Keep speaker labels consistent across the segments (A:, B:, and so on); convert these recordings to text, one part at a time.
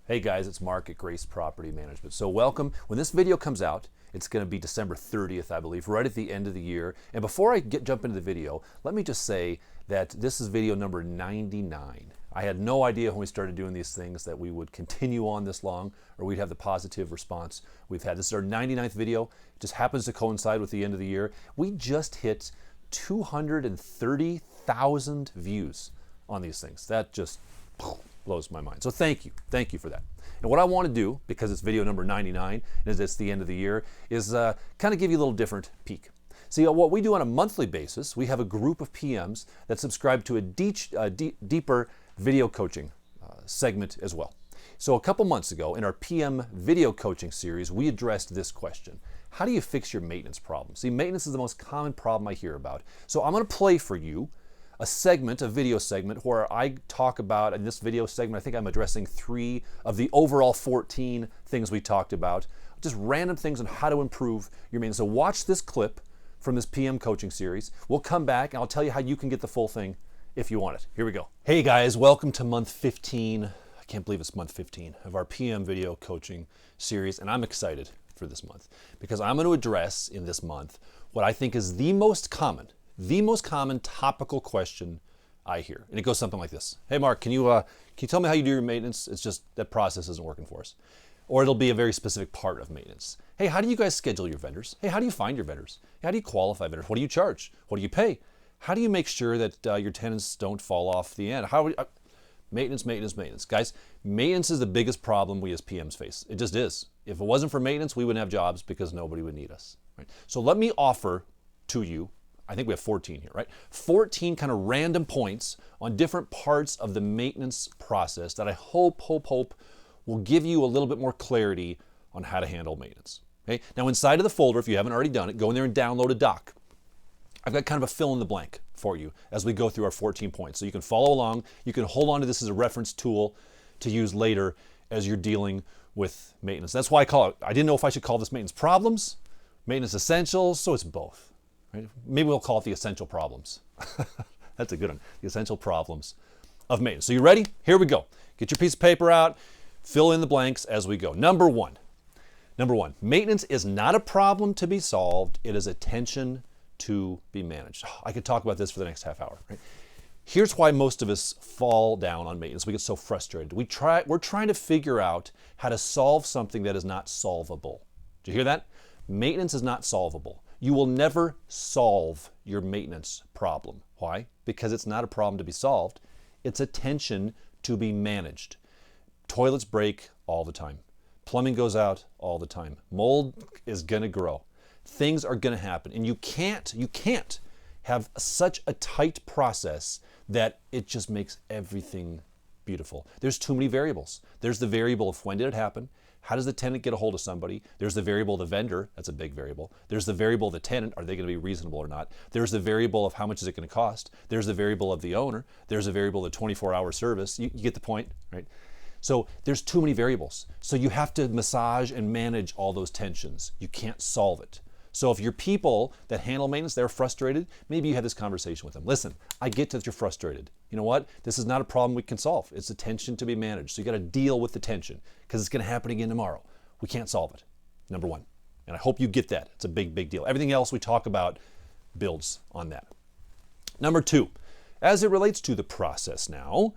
A: Hey guys, it's Marc at Grace Property Management. So welcome. When this video comes out, it's going to be December 30th, I believe, right at the end of the year. And before I jump into the video, let me just say that this is video number 99. I had no idea when we started doing these things that we would continue on this long or we'd have the positive response we've had. This is our 99th video. It just happens to coincide with the end of the year. We just hit 230,000 views on these things. That just blows my mind. So thank you for that. And what I want to do, because it's video number 99 and it's the end of the year, is kind of give you a little different peek. See, what we do on a monthly basis, we have a group of PMs that subscribe to a deeper video coaching segment as well. So a couple months ago in our PM video coaching series, we addressed this question. How do you fix your maintenance problem? See, maintenance is the most common problem I hear about. So I'm going to play for you a video segment where I talk about, in this video segment, I think I'm addressing 3 of the overall 14 things we talked about, just random things on how to improve your maintenance. So watch this clip from this PM coaching series. We'll come back and I'll tell you how you can get the full thing if you want it. Here we go. Hey guys, welcome to month 15. I can't believe it's month 15 of our PM video coaching series, and I'm excited for this month because I'm going to address in this month what I think is the most common topical question I hear. And it goes something like this. Hey Marc, can you tell me how you do your maintenance? It's just that process isn't working for us. Or it'll be a very specific part of maintenance. Hey, how do you guys schedule your vendors? Hey, how do you find your vendors? How do you qualify vendors? What do you charge? What do you pay? How do you make sure that your tenants don't fall off the end? Maintenance. Guys, maintenance is the biggest problem we as PMs face. It just is. If it wasn't for maintenance, we wouldn't have jobs because nobody would need us. Right? So let me offer to you, I think we have 14 here, right? 14 kind of random points on different parts of the maintenance process that I hope will give you a little bit more clarity on how to handle maintenance. Okay? Now inside of the folder, if you haven't already done it, go in there and download a doc. I've got kind of a fill in the blank for you as we go through our 14 points. So you can follow along. You can hold on to this as a reference tool to use later as you're dealing with maintenance. That's why I didn't know if I should call this maintenance problems, maintenance essentials, so it's both. Right? Maybe we'll call it the essential problems. That's a good one. The essential problems of maintenance. So you ready? Here we go. Get your piece of paper out. Fill in the blanks as we go. Number one, maintenance is not a problem to be solved. It is a tension to be managed. I could talk about this for the next half hour. Right? Here's why most of us fall down on maintenance. We get so frustrated. We're trying to figure out how to solve something that is not solvable. Did you hear that? Maintenance is not solvable. You will never solve your maintenance problem. Why? Because it's not a problem to be solved. It's a tension to be managed. Toilets break all the time. Plumbing goes out all the time. Mold is going to grow. Things are going to happen. And you can't have such a tight process that it just makes everything beautiful. There's too many variables. There's the variable of when did it happen? How does the tenant get a hold of somebody? There's the variable of the vendor. That's a big variable. There's the variable of the tenant. Are they going to be reasonable or not? There's the variable of how much is it going to cost. There's the variable of the owner. There's a variable of the 24-hour service. You get the point, right? So there's too many variables. So you have to massage and manage all those tensions. You can't solve it. So if your people that handle maintenance, they're frustrated, maybe you have this conversation with them. Listen, I get that you're frustrated. You know what? This is not a problem we can solve. It's a tension to be managed. So you got to deal with the tension because it's going to happen again tomorrow. We can't solve it. Number one. And I hope you get that. It's a big deal. Everything else we talk about builds on that. Number 2, as it relates to the process now,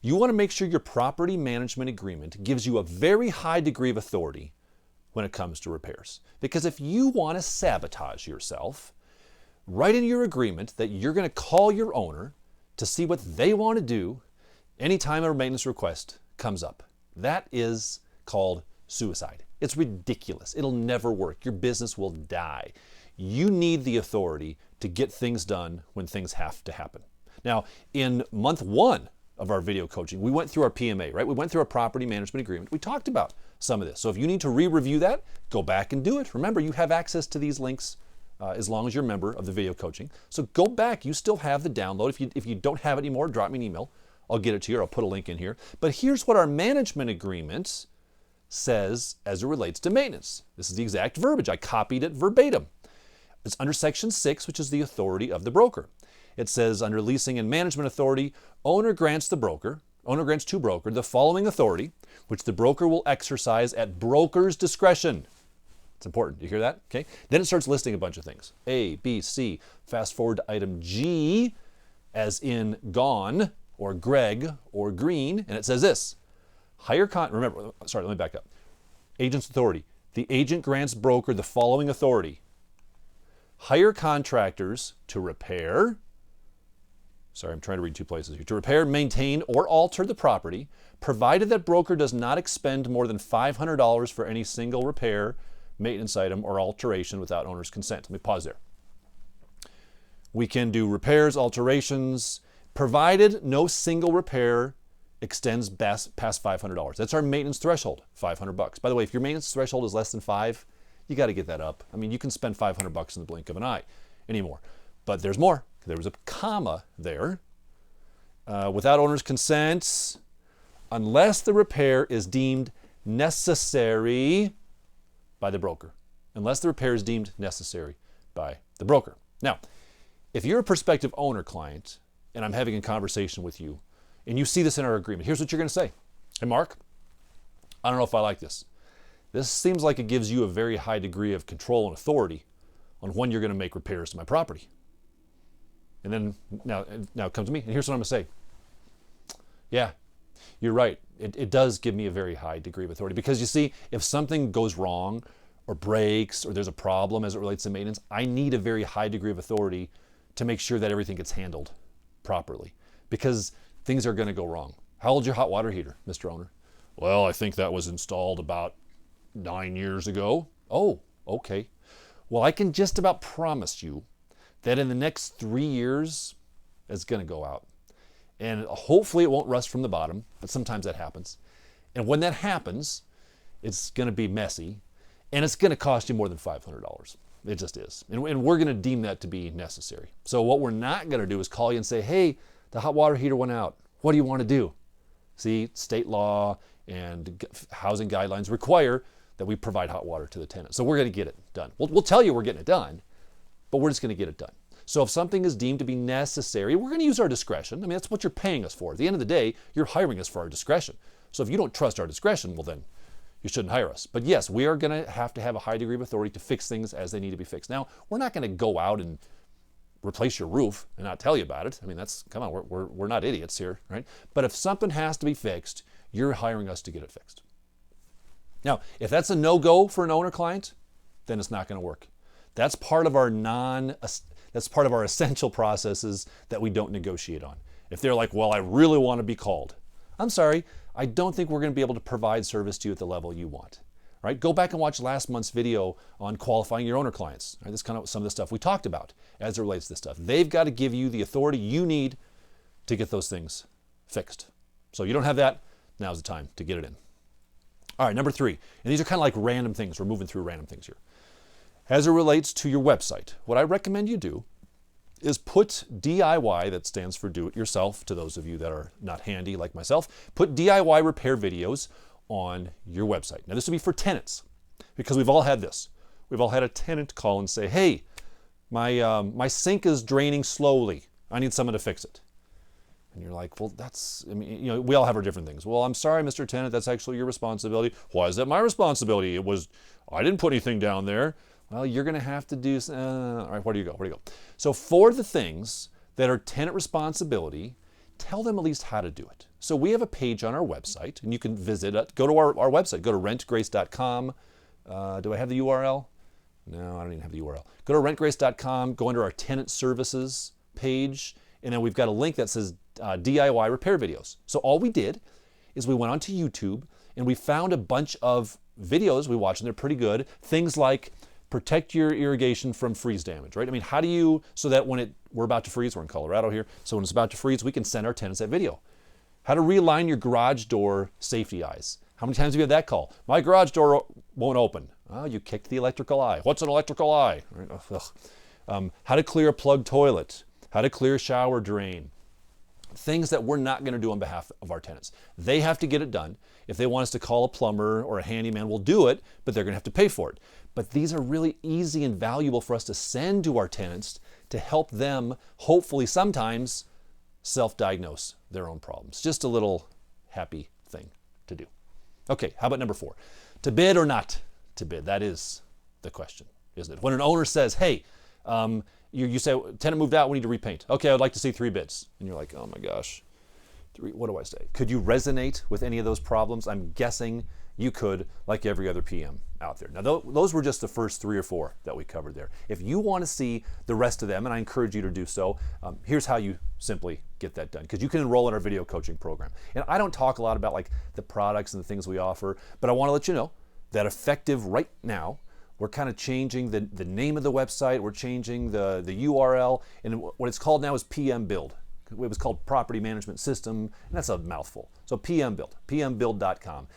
A: you want to make sure your property management agreement gives you a very high degree of authority when it comes to repairs. Because if you want to sabotage yourself, write in your agreement that you're going to call your owner to see what they want to do anytime a maintenance request comes up. That is called suicide. It's ridiculous. It'll never work. Your business will die. You need the authority to get things done when things have to happen. Now, in month 1 of our video coaching, we went through our PMA, right? We went through our property management agreement. We talked about some of this. So if you need to re-review that, go back and do it. Remember, you have access to these links as long as you're a member of the video coaching. So go back. You still have the download. If you don't have it anymore, drop me an email. I'll get it to you. I'll put a link in here. But here's what our management agreement says as it relates to maintenance. This is the exact verbiage. I copied it verbatim. It's under section 6, which is the authority of the broker. It says under leasing and management authority, owner grants the broker owner grants to broker the following authority, which the broker will exercise at broker's discretion. It's important. You hear that? Okay. Then it starts listing a bunch of things. A, B, C. Fast forward to item G, as in gone, or Greg, or green, and it says this. Remember, sorry, let me back up. Agent's authority. The agent grants broker the following authority. Hire contractors to repair, sorry, I'm trying to read two places here, to repair, maintain, or alter the property, provided that broker does not expend more than $500 for any single repair, maintenance item, or alteration without owner's consent. Let me pause there. We can do repairs, alterations, provided no single repair extends past $500. That's our maintenance threshold, $500. By the way, if your maintenance threshold is less than $5, you got to get that up. I mean, you can spend $500 in the blink of an eye anymore. But there's more. There was a comma there. Without owner's consent, unless the repair is deemed necessary by the broker. Unless the repair is deemed necessary by the broker. Now, if you're a prospective owner client and I'm having a conversation with you and you see this in our agreement, here's what you're going to say. Hey, Mark, I don't know if I like this. This seems like it gives you a very high degree of control and authority on when you're going to make repairs to my property. And then now come to me, and here's what I'm going to say. Yeah, you're right. It does give me a very high degree of authority because you see, if something goes wrong or breaks or there's a problem as it relates to maintenance, I need a very high degree of authority to make sure that everything gets handled properly because things are going to go wrong. How old's your hot water heater, Mr. Owner? Well, I think that was installed about 9 years ago. Oh, okay. Well, I can just about promise you that in the next 3 years, it's going to go out. And hopefully it won't rust from the bottom, but sometimes that happens. And when that happens, it's going to be messy, and it's going to cost you more than $500. It just is. And we're going to deem that to be necessary. So what we're not going to do is call you and say, hey, the hot water heater went out. What do you want to do? See, state law and housing guidelines require that we provide hot water to the tenant. So we're going to get it done. We'll tell you we're getting it done, but we're just going to get it done. So if something is deemed to be necessary, we're going to use our discretion. I mean, that's what you're paying us for. At the end of the day, you're hiring us for our discretion. So if you don't trust our discretion, well then you shouldn't hire us. But yes, we are going to have a high degree of authority to fix things as they need to be fixed. Now, we're not going to go out and replace your roof and not tell you about it. I mean, come on, we're not idiots here, right? But if something has to be fixed, you're hiring us to get it fixed. Now, if that's a no-go for an owner client, then it's not going to work. That's part of our essential processes that we don't negotiate on. If they're like, well, I really want to be called. I'm sorry, I don't think we're going to be able to provide service to you at the level you want. Right? Go back and watch last month's video on qualifying your owner clients. Right? That's kind of some of the stuff we talked about as it relates to this stuff. They've got to give you the authority you need to get those things fixed. So you don't have that, now's the time to get it in. All right, number 3. And these are kind of like random things. We're moving through random things here. As it relates to your website, what I recommend you do is put DIY, that stands for do it yourself, to those of you that are not handy like myself, put DIY repair videos on your website. Now this would be for tenants, because we've all had this. We've all had a tenant call and say, hey, my sink is draining slowly. I need someone to fix it. And you're like, well, we all have our different things. Well, I'm sorry, Mr. Tenant, that's actually your responsibility. Why is that my responsibility? I didn't put anything down there. Well, you're going to have to do, all right, where do you go? So for the things that are tenant responsibility, tell them at least how to do it. So we have a page on our website, and you can visit it. Go to our website. Go to rentgrace.com. Do I have the URL? No, I don't even have the URL. Go to rentgrace.com. Go under our tenant services page, and then we've got a link that says DIY repair videos. So all we did is we went onto YouTube, and we found a bunch of videos we watched, and they're pretty good. Things like protect your irrigation from freeze damage, right? I mean, how do you, so that when we're about to freeze, we're in Colorado here, so when it's about to freeze, we can send our tenants that video. How to realign your garage door safety eyes. How many times have you had that call? My garage door won't open. Oh, you kicked the electrical eye. What's an electrical eye? Right? How to clear a plugged toilet. How to clear a shower drain. Things that we're not going to do on behalf of our tenants. They have to get it done. If they want us to call a plumber or a handyman, we'll do it, but they're going to have to pay for it. But these are really easy and valuable for us to send to our tenants to help them, hopefully sometimes, self-diagnose their own problems. Just a little happy thing to do. Okay, how about number 4? To bid or not to bid? That is the question, isn't it? When an owner says, hey, you say, tenant moved out, we need to repaint. Okay, I'd like to see 3 bids. And you're like, oh my gosh, 3, what do I say? Could you resonate with any of those problems? I'm guessing you could, like every other PM out there. Now, those were just the first 3 or 4 that we covered there. If you want to see the rest of them, and I encourage you to do so, here's how you simply get that done, because you can enroll in our video coaching program. And I don't talk a lot about like the products and the things we offer, but I want to let you know that effective right now, we're kind of changing the name of the website, we're changing the URL, and what it's called now is PM Build. It was called Property Management System, and that's a mouthful. So PM Build, pmbuild.com.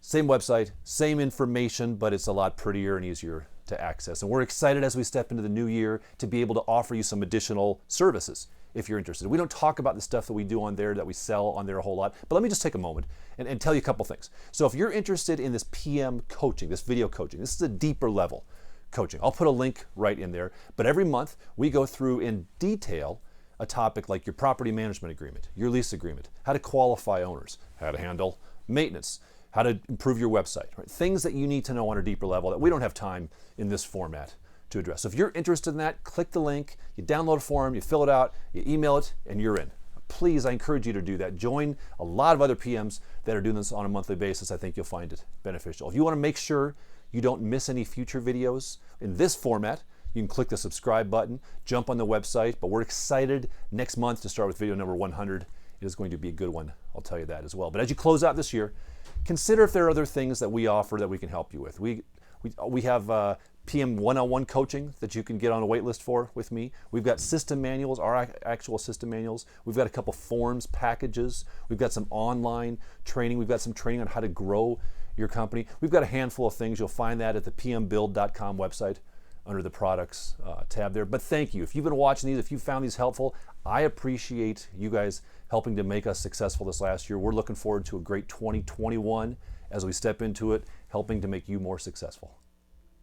A: Same website, same information, but it's a lot prettier and easier to access. And we're excited as we step into the new year to be able to offer you some additional services if you're interested. We don't talk about the stuff that we do on there, that we sell on there a whole lot, but let me just take a moment and tell you a couple things. So if you're interested in this PM coaching, this video coaching, this is a deeper level coaching. I'll put a link right in there, but every month we go through in detail a topic like your property management agreement, your lease agreement, how to qualify owners, how to handle maintenance, how to improve your website, right? Things that you need to know on a deeper level that we don't have time in this format to address. So if you're interested in that, click the link, you download a form, you fill it out, you email it, and you're in. Please, I encourage you to do that. Join a lot of other PMs that are doing this on a monthly basis. I think you'll find it beneficial. If you want to make sure you don't miss any future videos in this format, you can click the subscribe button, jump on the website, but we're excited next month to start with video number 100. It is going to be a good one, I'll tell you that as well. But as you close out this year, consider if there are other things that we offer that we can help you with. We have PM one-on-one coaching that you can get on a wait list for with me. We've got system manuals, our actual system manuals. We've got a couple forms packages. We've got some online training. We've got some training on how to grow your company. We've got a handful of things. You'll find that at the pmbuild.com website under the products tab there. But thank you. If you've been watching these, if you found these helpful, I appreciate you guys helping to make us successful this last year. We're looking forward to a great 2021 as we step into it, helping to make you more successful.